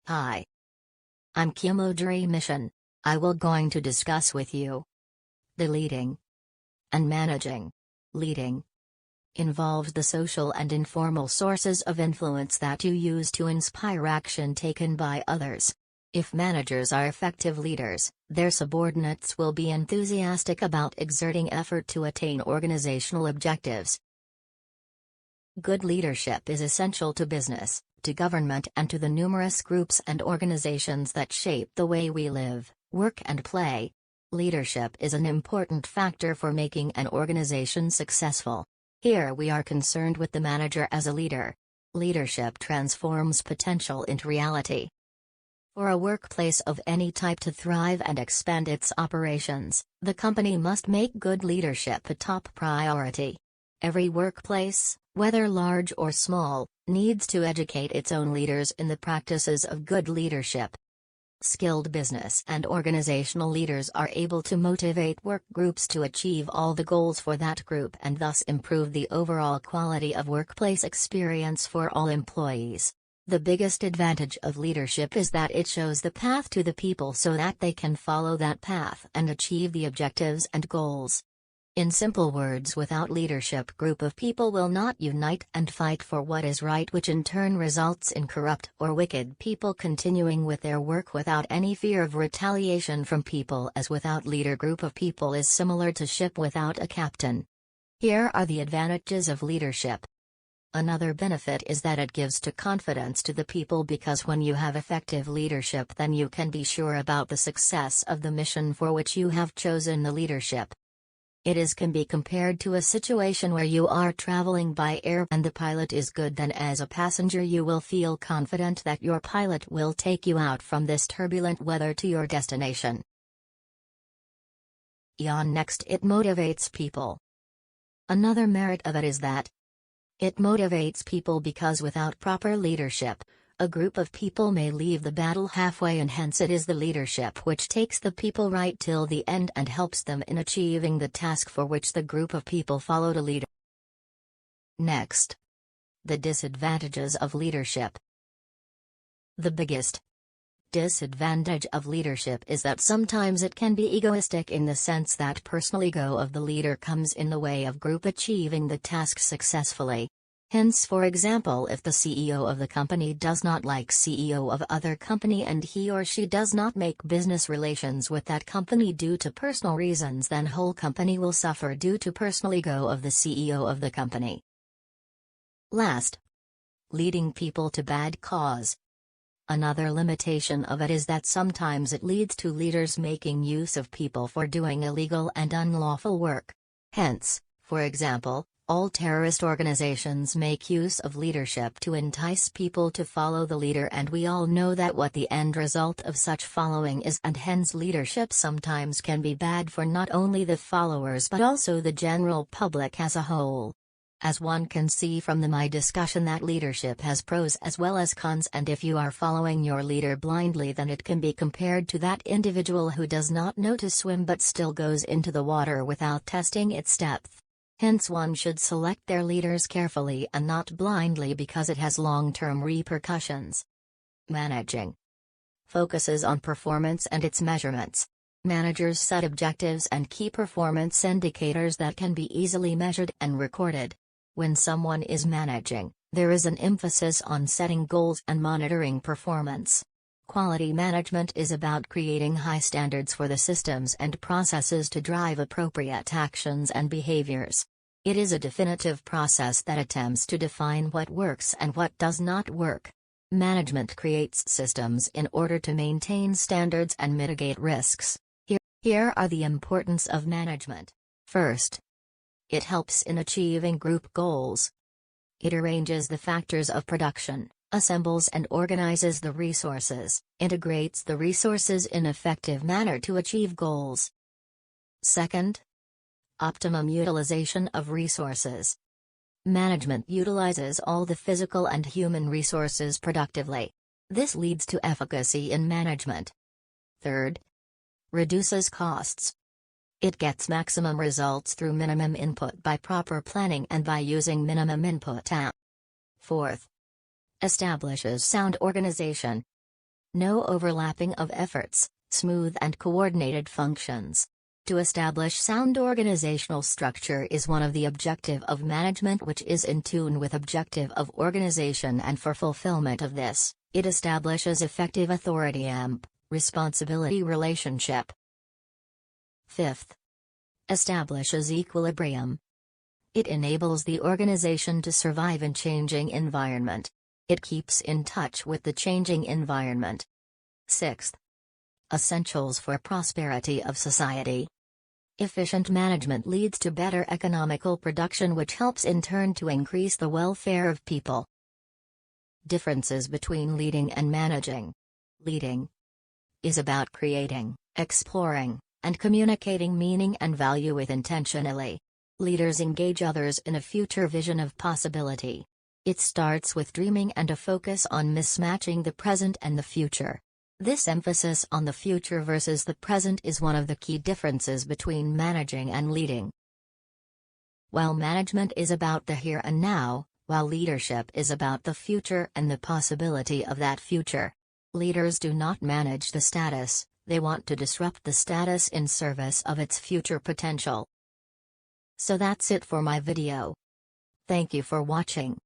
Hi. I'm Audrey Mission. I will going to discuss with you the leading and managing. Leading involves the social and informal sources of influence that you use to inspire action taken by others. If managers are effective leaders, their subordinates will be enthusiastic about exerting effort to attain organizational objectives. Good leadership is essential to business, to government, and to the numerous groups and organizations that shape the way we live, work, and play. Leadership is an important factor for making an organization successful. Here we are concerned with the manager as a leader. Leadership transforms potential into reality. For a workplace of any type to thrive and expand its operations, the company must make good leadership a top priority. Every workplace, whether large or small, needs to educate its own leaders in the practices of good leadership. Skilled business and organizational leaders are able to motivate work groups to achieve all the goals for that group and thus improve the overall quality of workplace experience for all employees. The biggest advantage of leadership is that it shows the path to the people so that they can follow that path and achieve the objectives and goals. In simple words, without leadership, group of people will not unite and fight for what is right, which in turn results in corrupt or wicked people continuing with their work without any fear of retaliation from people, as without leader group of people is similar to ship without a captain. Here are the advantages of leadership. Another benefit is that it gives confidence to the people, because when you have effective leadership, then you can be sure about the success of the mission for which you have chosen the leadership. It can be compared to a situation where you are traveling by air and the pilot is good, then as a passenger you will feel confident that your pilot will take you out from this turbulent weather to your destination. Next, it motivates people. Another merit of it is that it motivates people, because without proper leadership, a group of people may leave the battle halfway, and hence it is the leadership which takes the people right till the end and helps them in achieving the task for which the group of people followed a leader. Next, the disadvantages of leadership. The biggest disadvantage of leadership is that sometimes it can be egoistic, in the sense that personal ego of the leader comes in the way of group achieving the task successfully. Hence, for example, if the CEO of the company does not like CEO of other company and he or she does not make business relations with that company due to personal reasons, then whole company will suffer due to personal ego of the CEO of the company. Last, leading people to bad cause. Another limitation of it is that sometimes it leads to leaders making use of people for doing illegal and unlawful work. Hence, for example, all terrorist organizations make use of leadership to entice people to follow the leader, and we all know that what the end result of such following is, and hence leadership sometimes can be bad for not only the followers but also the general public as a whole. As one can see from my discussion, that leadership has pros as well as cons, and if you are following your leader blindly, then it can be compared to that individual who does not know to swim but still goes into the water without testing its depth. Hence one should select their leaders carefully and not blindly, because it has long-term repercussions. Managing focuses on performance and its measurements. Managers set objectives and key performance indicators that can be easily measured and recorded. When someone is managing, there is an emphasis on setting goals and monitoring performance. Quality management is about creating high standards for the systems and processes to drive appropriate actions and behaviors. It is a definitive process that attempts to define what works and what does not work. Management creates systems in order to maintain standards and mitigate risks. Here are the importance of management. First, it helps in achieving group goals. It arranges the factors of production, assembles and organizes the resources, integrates the resources in effective manner to achieve goals. Second, optimum utilization of resources. Management utilizes all the physical and human resources productively. This leads to efficacy in management. Third, reduces costs. It gets maximum results through minimum input by proper planning and by using minimum input. Fourth, establishes sound organization. No overlapping of efforts, smooth and coordinated functions. To establish sound organizational structure is one of the objective of management, which is in tune with objective of organization, and for fulfillment of this, it establishes effective authority and responsibility relationship. Fifth, establishes equilibrium. It enables the organization to survive in changing environment. It keeps in touch with the changing environment. Sixth, essentials for prosperity of society. Efficient management leads to better economical production, which helps in turn to increase the welfare of people. Differences between leading and managing. Leading is about creating, exploring, and communicating meaning and value with intentionally. Leaders engage others in a future vision of possibility. It starts with dreaming and a focus on mismatching the present and the future. This emphasis on the future versus the present is one of the key differences between managing and leading. While management is about the here and now, while leadership is about the future and the possibility of that future. Leaders do not manage the status, they want to disrupt the status in service of its future potential. So that's it for my video. Thank you for watching.